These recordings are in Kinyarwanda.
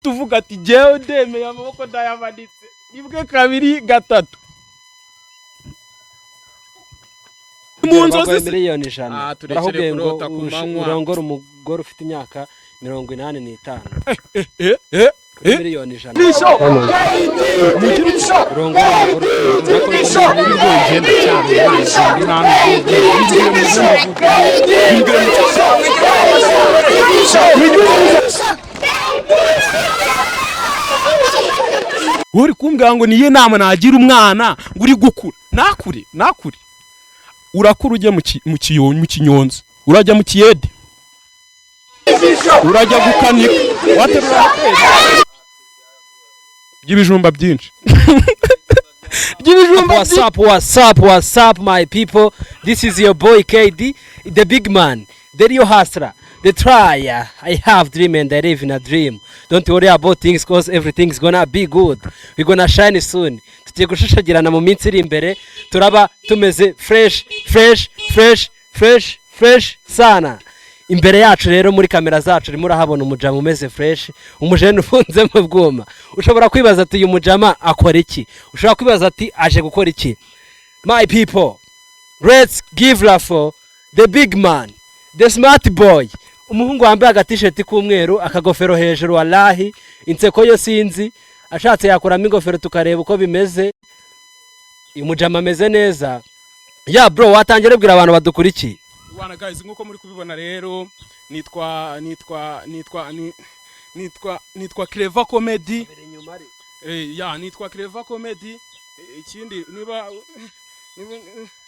tuvuga ati jewe ndemeye amaboko ndayamanitse ibwe kabiri gatatu mu nzozi miliyoni 100 barahubwiye ngo urongora umugore ufite imyaka 85 miliyoni 100 urongora uri kumbwira ngo niye nama nagira umwana nguri gukura nakure urakura ujye mu kinyonzi urajya mu kiyede urajya gukanika waterura y'ibijumba byinshi What's up my people, this is your boy KD, the big man, the real hustler, the trier. I have dream and I live in a dream. Don't worry about things cause everything's gonna be good. We're gonna shine soon. Tugiye gushashagirana mu minsi iri imbere, turaba tumeze fresh sana. Imbere yacu rero muri kamera zacu rimwe urahabona umujama umeze fresh, umujene ufunze mu bwoma. Ushobora kwibaza ati uyu mujama akora iki? Ushobora kwibaza ati aje gukora iki? My people, let's give love for the big man, the smart boy. Umuhungu wambaye agatisheti k'umweru, akagofero hejuru wallahi, inseko yo sinzi, ashatse yakuramo ingofero tukareba uko bimeze. Uyu mujama ameze neza. Ya bro, watangira bwira abantu badukurikiye. Wana guys, nkuko muri kubibona rero nitwa Clever Comedy. Nitwa Clever Comedy. Ikindi niba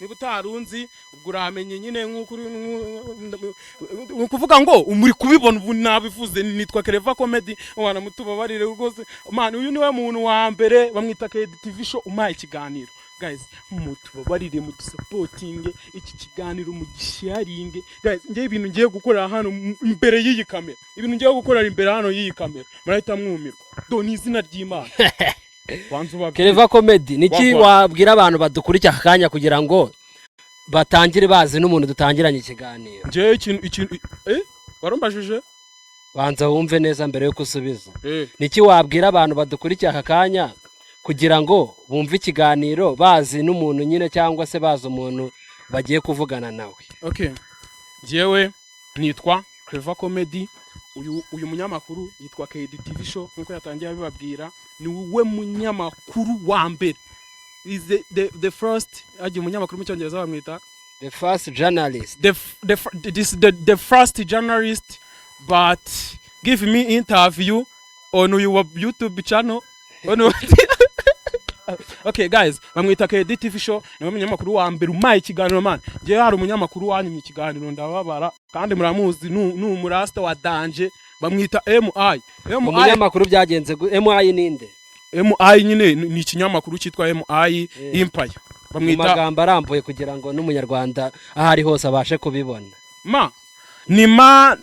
utarunzi ubwo uramenye nyine nkukuvuga ngo muri kubibona ubu nabivuze nitwa Clever Comedy. Wana mutubabarire rwose man, uyu niwe muntu wa mbere bamwita KD show umaye ikiganiro. Guys, mutubabarire supporting iki kiganiro mu gisharinge. Guys, ngiye ibintu ngiye gukora hano imbere y'iyi kamera, ibintu ngiye gukora imbere hano y'iyi kamera marahita mwumirwa do n'izina ry'Imana. Clever Comedy niki wabwira abantu badukurikira akanya kugira ngo batangire bazi n'umuntu dutangiranye ikiganiro? Ngiye ikintu warombajije banza wumve neza mbere yo kusubiza. Niki wabwira abantu badukurikira akanya kugira ngo bumve ikiganiro bazi n'umuntu nyine cyangwa se bazi umuntu bagiye kuvugana nawe? Okay, jewe nitwa Clever Comedy. Uyu munyamakuru yitwa KD show nkuko yatangiye abibabwira, ni we munyamakuru wa mbere, is the first aje munyamakuru mu cyongereza bamwita the first journalist, the first journalist, but give me interview on your YouTube channel on Okay guys, bamwita KD show, ni umunyamakuru wa mbere umaye ikiganiro man. Je hari umunyamakuru wanyu mu kiganiro ndababara kandi muramuzi n'umurasta wa Danje bamwita MI. Umunyamakuru byagenze MI ninde? MI nyine ni ikinyamakuru cyitwa MI Empire. Bamwita magambo arambuye kugira ngo n'umunyarwanda ahari hose abashe kubibona. Ni MI.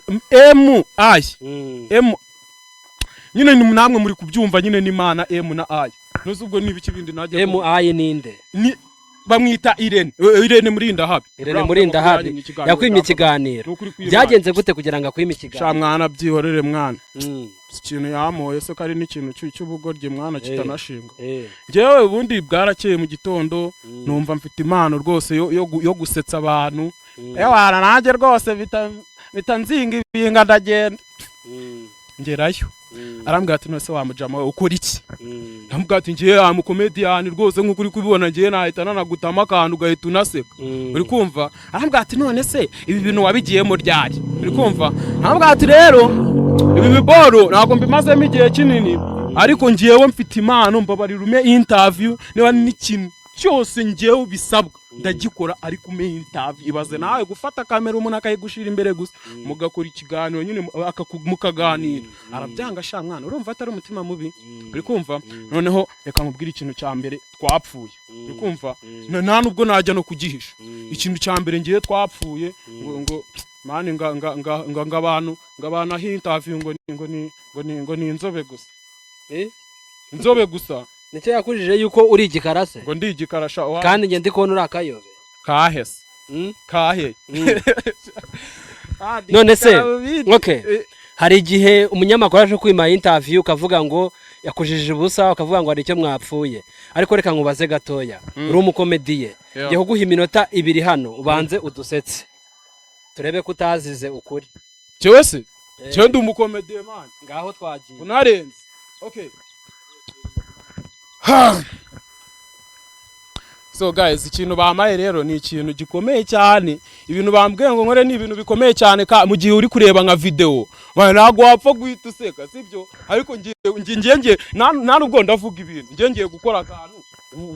Nyine ni namwe muri kubyumva nyine ni mana M na I. Nuzi ubwo nibiki bindi najya MI ninde? Ni bamwita Irene Murindahabi. Irene Murindahabi yakwimye ikiganiro. Byagenze gute kugira ngo akwime ikiganiro? Sha mwana byihorere mwana. Ikintu yamoye so kari n'ikintu cy'ubugorye mwana kitanashinga. Jewe ubundi bwarakeye mu gitondo numva mfite impano rwose yo gusetsa abantu. Wana nanjye rwose bitanzinga ibinga ndagenda. Ngerayo arambwira ati nose wa mujama we ukora iki? Ndambwira ati ngiye amu comedian rwose nkuko uri kubibona ngiye nahita nanagutama akantu gahita unaseka. Uri kumva? Arambwira ati none se ibi bintu wabigiyemo ryari? Uri kumva? Ndambwira ati rero ibi biboro ntabwo mbimazemo igihe kinini, ariko ngiyewe mfite impano mbabarira ume interview niba n'ikintu cyose ngiyewe bisabwa ndagikora, ariko ume interview. Ibaze nawe gufata kamera umuntu akayigushira imbere gusa mugakora ikiganiro nyine mukaganira. Arabyanga sha mwana, urumva atari umutima mubi? Uri kumva? Noneho reka nkubwira ikintu cya mbere twapfuye. Uri kumva? Nta nubwo najya no kugihisha. Ikintu cya mbere ngiye twapfuye ngo mani abantu aho interview ngo ni inzobe gusa. Inzobe gusa. Nicyo yakujije yuko uri igikarase? Ngo ndi igikarasha kandi nge ndi kubona uri akayobe. Kahese. Kahe. None se okay, hari igihe umunyamakuru aje kwima interview ukavuga ngo yakujijije ubusa ukavuga ngo hari icyo mwapfuye ariko reka nkubaze gatoya uri umukomediye ngiye kuguha iminota 2 hano ubanze udusetse turebe ko utazize ukuri cyewe se cyo ndi umukomediye man ngaho twagiye unarenze okay so guys ikintu bamaye rero ni ikintu gikomeye cyane ibintu bambwiye ngo nkore ni ibintu bikomeye cyane mu gihe uri kureba nka video ntago wapfa guhita useka sibyo ariko ngiye nta nubwo ndavuga ibintu ngiye gukora akantu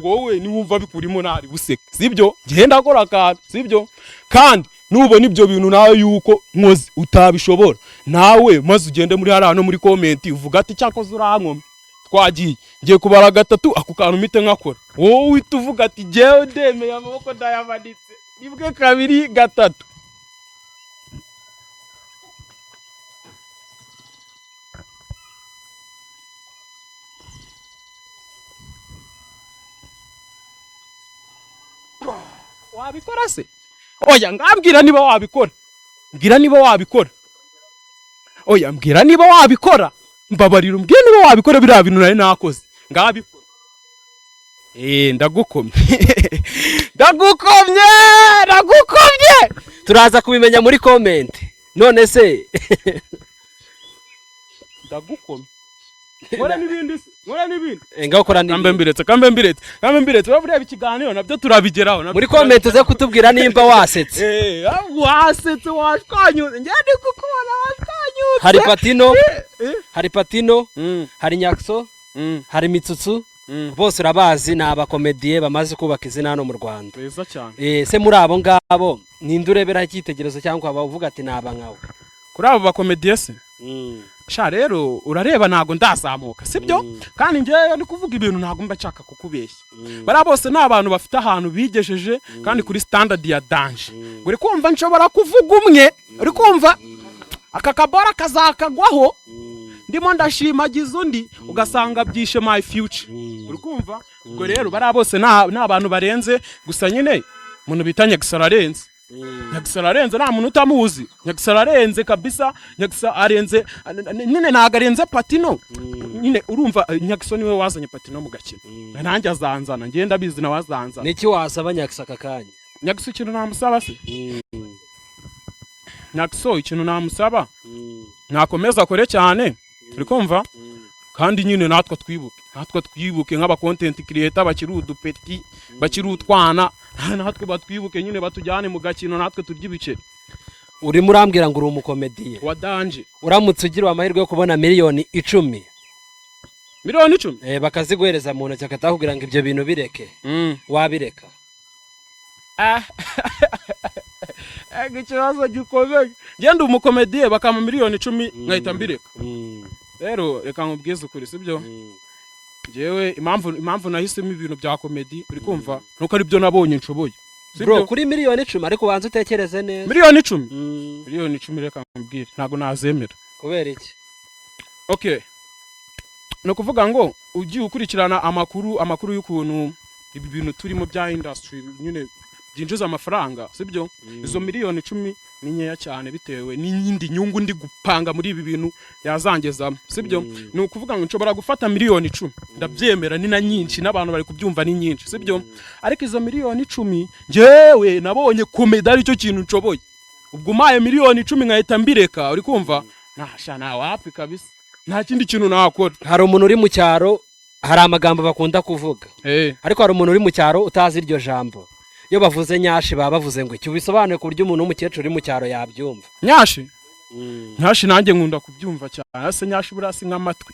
wowe ni wumva bikurimo ntari buseka sibyo ngiye ndakora akantu sibyo kandi nubona ibyo bintu nawe yuko nkoze utabishobora nawe maze ugende muri hano muri comment uvuga ati cyakoze urankome twagiye ngiye kubara 3 ako kantu mite nkakora wowe uhita uvuga ati jewe ndemeye amaboko ndayamanitse nibwe 2 3 wabikora se oya ngabwira niba wabikora mbwira niba wabikora oya mbwira niba wabikora mbabarira umbwira niba wabikora biriya bintu nari nakoze ngabikora ndagukomye ndagukomye turaza kubimenya muri comment none se ndagukomye Ngora nibindi ngaho kora kambe mbiretse urabura ikiganiro nabyo turabigeraho muri comment uze kutubwira nimba wasetse wasetse washwanyuze ngende kukubona washwanyuze hari patino hari nyakso hari mitsutsu bose urabazi ni abakomediye bamaze kubaka izina hano mu Rwanda beza cyane se muri abo ngabo ninde urebera icyitegerezo cyangwa bavuga ati naba nkawe kuri abo bakomediye se sha rero urareba nago ndazamuka sibyo kandi ngiye ndi kuvuga ibintu nago mbacaka kukubeshya bara bose nabantu bafite ahantu bigejeje kandi kuri standard ya danger uri kumva nshobora kuvuga umwe uri kumva aka kabora kazakagwaho ndimo ndashimagiza undi ugasanga byishe my future uri kumva ubwo rero bara bose nabantu barenze gusa nyine muntu bitanye gisararenze Nyagisara arenze nta muntu utamuzi Nyagisara arenze kabisa Nyagisara arenze nine nagarenze patino nyine urumva Nyagiso niwe wazanye patino mu gakino nanjye azanzana ngenda bizi na wazanza niki wasaba Nyagiso akakanya Nyagiso ikintu namusaba se Nyagiso ikintu namusaba nakomeza akore cyane uri kumva kandi nyine natwe twibuke nk'aba content creator bakiri udupeti bakiri utwana natwe batwibuke nyine batujyane mu gakino natwe turya ibiceri uri murambwira ngo uri umukomediye wa danger uramutse ugira amahirwe yo kubona miliyoni 10 miliyoni 10 bakaziguhereza mu ntoki akatahubwira ngo ibyo bintu bireke wabireka ikibazo gikomeye ngende umukomediye bakama miliyoni 10 nkahita mbireka rero reka nkubwize ukuri sibyo jewe impamvu nahisemo ibintu bya comedy uri kumva nuko ari byo nabonye nshoboye bro kuri miliyoni 10 ariko banze utekereze neza miliyoni 10 miliyoni 10 reka nkubwire ntago nazemera kubera iki okay no kuvuga ngo ugiye ukurikirana amakuru y'ukuntu ibi bintu turimo bya industry nyine byinjiza amafaranga sibyo izo miliyoni 10 ni nyeya cyane bitewe n'indi nyungu ndi gupanga muri ibi bintu yazangezamo sibyo ni ukuvuga ngo nshobora gufata miliyoni 10 ndabyemera ni na nyinshi n'abantu bari kubyumva ni nyinshi sibyo ariko izo miliyoni 10 jewe nabonye comedy ari cyo kintu nshoboye ubwo maye miliyoni 10 nkahita mbireka uri kumva nasha na wapi kabisa nta kindi kintu nakora hari umuntu uri mu cyaro hari amagambo bakunda kuvuga ariko hari umuntu uri mu cyaro utazi iryo jambo iyo bavuze nyashi baba bavuze ngo icyo bisobanuye ku buryo umuntu w'umukecuru uri mu cyaro yabyumva nyashi nanjye nkunda kubyumva cyane ase nyashi burasi nk'amatwi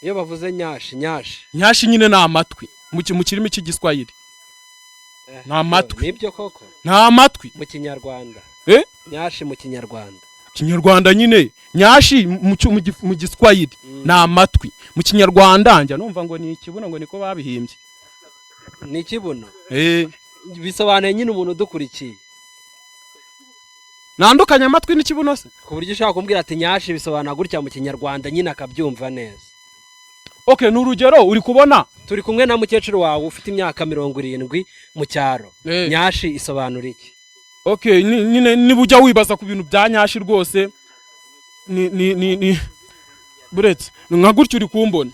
iyo bavuze nyashi nyine ni amatwi mu kirimi cy'igiswahili ni amatwi nibyo koko ni amatwi mu kinyarwanda nyashi mu kinyarwanda nyine nyashi mu giswahili ni amatwi mu kinyarwanda njya numva ngo ni ikibuno ngo niko babihimbye ni ikibuno bisobanuye nyine umuntu udukurikiye nandukanye amatwi n'ikibuno se ku buryo ushaka kumbwira ati nyashi bisobanura gutya mu kinyarwanda nyine akabyumva neza okay ni urugero uri kubona turi kumwe na mukecuru wawe ufite imyaka 70 mu cyaro nyashi isobanura iki okay nyine niba ujya wibaza ku bintu bya nyashi rwose ni buretse nka gutyo uri kumbona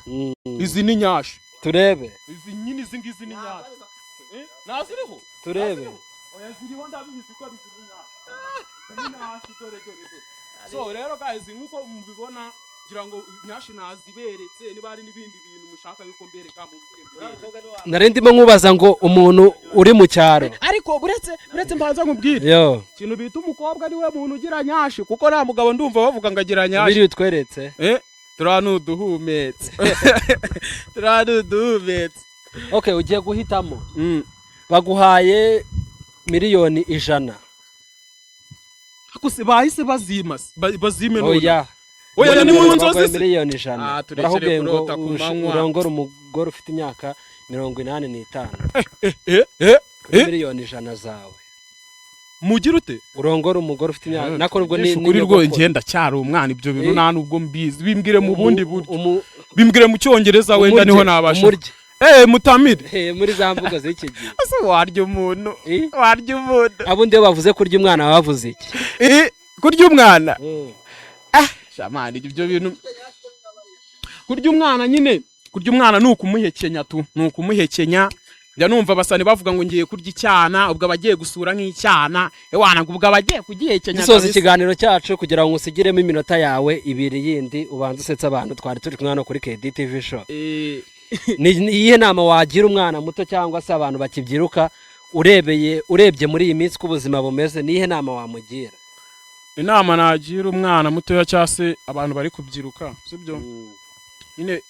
izi ni nyashi turebe izi nyine izi ngizi ni nyashi naziriho turebe oya ziriho ndabizi ko bizi nyashi dore so rero guys nkuko mubibona kugira ngo nyashi naziberetse niba ari n'ibindi bintu mushaka yuko mbereka mu nari ndimo nkubaza ngo umuntu uri mu cyaro ariko buretse mbanza nkubwire yo kintu bita umukobwa ari we muntu ugira nyashi kuko nta mugabo ndumva bavuga ngo agira nyashi biri utweretse turanuduhumetse okay ugiye guhitamo baguhaye miliyoni 100 akuse bahise bazime none oya ni mu nzozi miliyoni 100 barahubwiye ngo urongora umugore ufite imyaka 85 miliyoni 100 zawe mugira ute urongora umugore ufite imyaka nako nubwo ni kuri rwo ngenda cyari umwana ibyo bintu nta nubwo mbizi bimbwire mu bundi buryo bimbwire mu cyongereza wenda niho nabasha mutamire muri za mvugo z'iki gihe warya umuntu abundi iyo bavuze kurya umwana bavuze iki kurya umwana shamani ibyo bintu kurya umwana nyine kurya umwana nukumuhekenya njya numva basane bavuga ngo ngiye kurya icyana ubwo abagiye gusura nk'icyana ewana ngo ubwo abagiye kugihekenya gisoza ikiganiro cyacu kugira ngo usigiremo iminota yawe 2 yindi ubanze usetsa abantu twari turi kumwe hano kuri KDTV show ni iyihe nama wagira umwana muto cyangwa se abantu bakibyiruka urebye muri iyi minsi k'ubuzima bumeze nihe nama wamugira inama nagira umwana muto cyase abantu bari kubyiruka sibyo nyine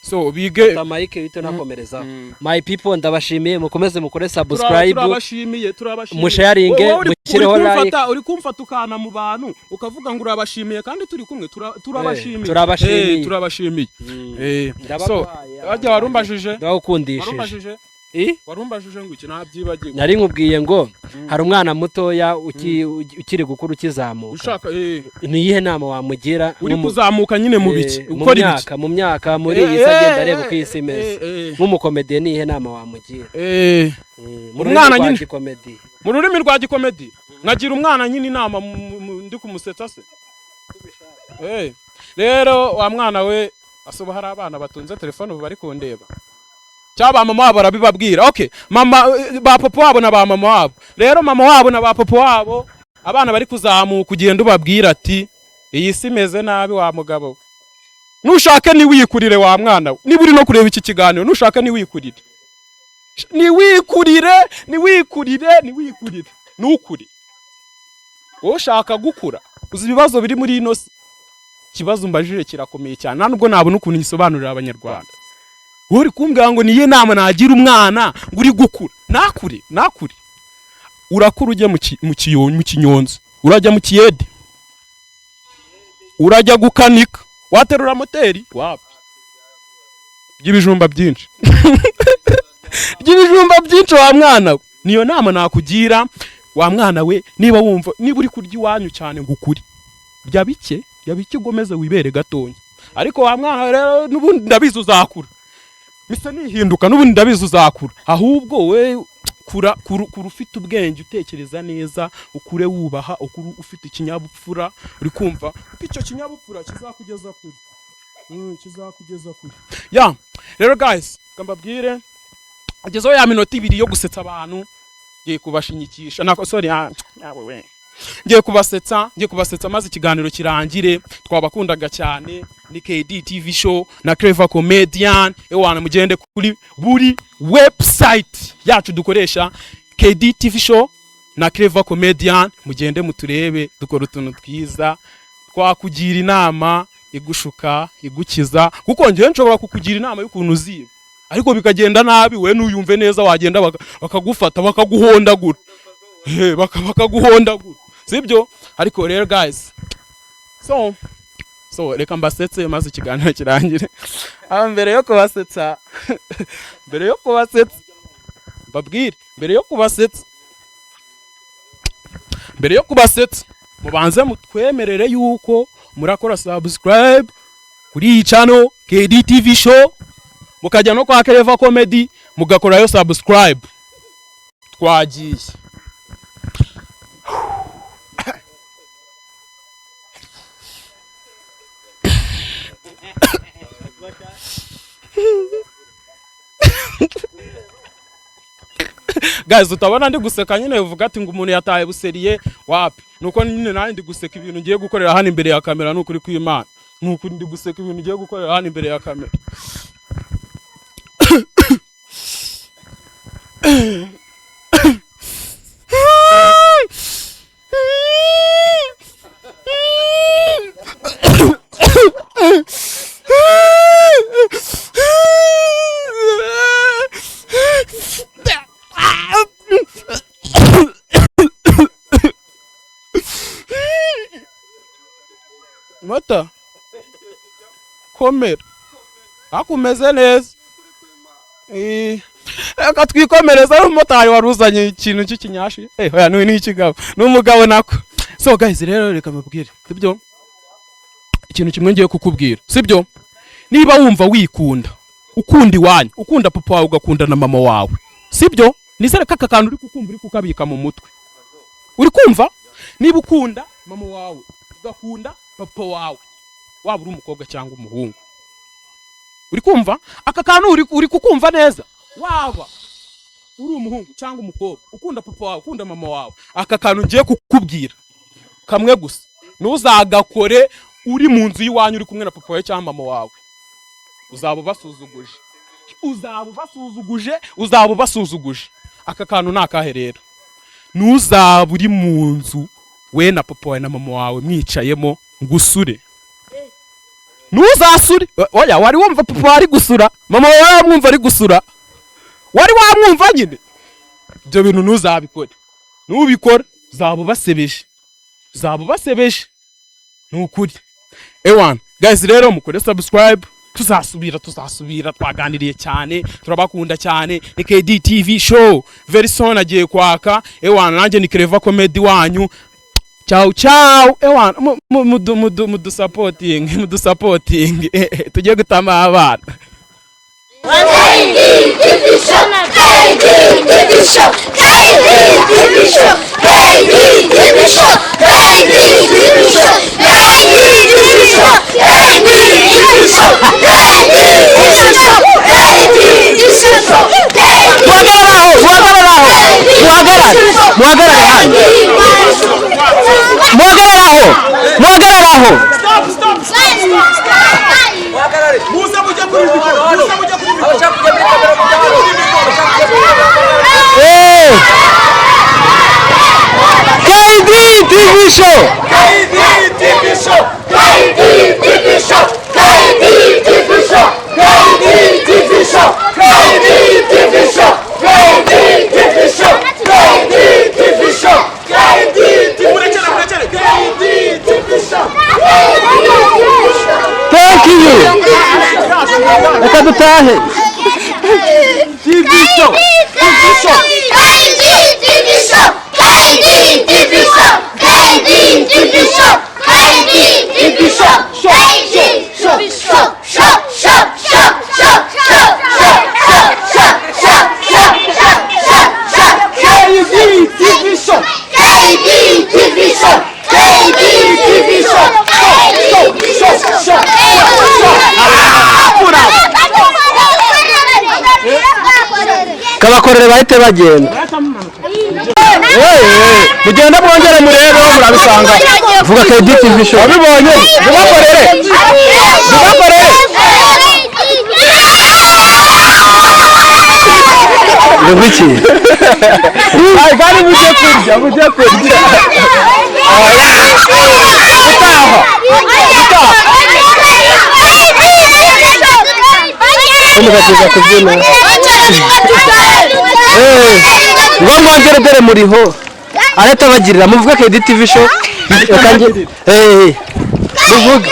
so bige tamayike bito nakomereza my people ndabashimiye mukomeze mukore subscribe turabashimiye musharinge mukireho like uri kumfata ukana mu bantu ukavuga ngo urabashimiye kandi turi kumwe turabashimiye so ajya warumbajije ndagukundishije warumbajije ngo iki nabyibagiwe nari nkubwiye ngo hari umwana mutoya ukiri gukura ukizamuka ushaka niyihe nama wamugira uri kuzamuka nyine mu biki ukora mu myaka muri iyi sagenda reba uko isi imeze nk'umukomediye niyihe nama wamugira umwana nyine mu rurimi rwa gikomedi nkagira umwana nyine inama ndi kumusetsa se rero wa mwana we asoba hari abana batunze telefone bari kundeba cyaba mama wabo barabibabwira okay mama ba papa wabo na ba mama wabo rero mama wabo na ba papa wabo abana bari kuzamuka kugenda ubabwira ati iyi si meze nabi wa mugabo nushaka ni wikurire wa mwana niba uri no kureba iki kiganiro nushaka ni wikurire nukuri wowe ushaka gukura uzi ibibazo biri muri ino kibazo mbajije kirakomeye cyane nubwo nabona ukuntu nyisobanurira abanyarwanda uri kumbwira ngo niye nama nagira umwana ngo uri gukura nakure urakura ujye mu kinyonzi urajya mu kiyede urajya gukanika waterura moteri wapi by'ibijumba byinshi wa mwana niyo nama nakugira wa mwana we niba wumva niba uri kurya iwanyu cyane ngo ukuri bya bike ugomeze wibere gatonya ariko wa mwana rero n'ubundi ndabizi uzakura mise nihinduka n'ubundi ndabizi uzakura ahubwo we kura ufite ubwenge utekereza neza ukure wubaha ukuru ufite ikinyabupfura uri kumva icyo kinyabupfura kizakugeza kure ya rero guys kambabwire agezeho ya minota 2 yo gusetsa abantu ngiye kubashinyikisha nako sorry yawe we ngiye kubasetsa maze ikiganiro kirangire twabakundaga cyane ni KDTV show na Clever Comedian ewana mugende kuri buri website yacu dukoresha KDTV show na Clever Comedian mugende muturebe dukora utuntu twiza twakugira inama igushuka igukiza kuko ngiye nshobora kukugira inama y'ukuntu uziba ariko bikagenda nabi we nuyumve neza wagenda bakagufata bakaguhondagura bakaguhondagura sibyo ariko rero guys so reka mbasetse maze ikiganiro kirangire mbere yo kubasetsa babwire mbere yo kubasetsa mubanze mutwemerere yuko murakora subscribe kuri iyi channel KDTV show mukajya no kwa Clever Comedy mugakorayo subscribe twagiye guys utabona ndi guseka nyine uvuga ati ngo umuntu yataye buseriye wapi nuko nyine nandi ndi guseka ibintu ngiye gukorera hano imbere ya kamera n'ukuri kw'Imana nuko ndi guseka ibintu ngiye gukorera hano imbere ya kamera Mata komera akumeze neza aka twikomereza umumotari waruzanye ikintu cy'ikinyashi oya ni ikigabo n'umugabo nako so guys rero reka mubwire sibyo ikintu kimwe ngiye kukubwira sibyo niba wumva wikunda ukunda iwanyu ukunda papa wawe ugakunda na mama wawe sibyo nizere ko aka kantu uri kukumva uri kukabika mu mutwe uri kumva niba ukunda mama wawe ugakunda papa wawe waba uri umukobwa cyangwa umuhungu uri kumva aka kantu uri kukumva neza waba uri umuhungu cyangwa umukobwa ukunda papa wawe ukunda mama wawe aka kantu ngiye kukubwira kamwe gusa ntuzagakore uri mu nzu y'iwanyu uri kumwe na papa wawe cyangwa mama wawe uzaba ubasuzuguje aka kantu nakahe rero ntuzaba uri mu nzu we na papa wawe na mama wawe mwicayemo ngusure ntuzasure oya wari wumva papa ari gusura mama wawe wamwumva ari gusura wari wamwumva nyine ibyo bintu ntuzabikore nubikora zaba basebeje nukuri ewan guys rero mukore subscribe tuzasubira twaganiriye cyane turabakunda cyane ni KD TV show very soon agiye kwaka ewan nanjye ni Clever comedy wanyu ciao ewan mudu supporting tugiye gutama abana muhagararaho KD TV show Thank you. Reka dutahe. TV show. Kabakorere bahite bagenda. Mugenda bwongere murebe murabisanga. Vuga KD TV show. Abibonye. Mubakorere. Ngwiki. Ay gari mujye kurya. Umugatiza kubyina. Ngomongere dore muriho. Areta bagirira muvuga KD TV show. Muvuga.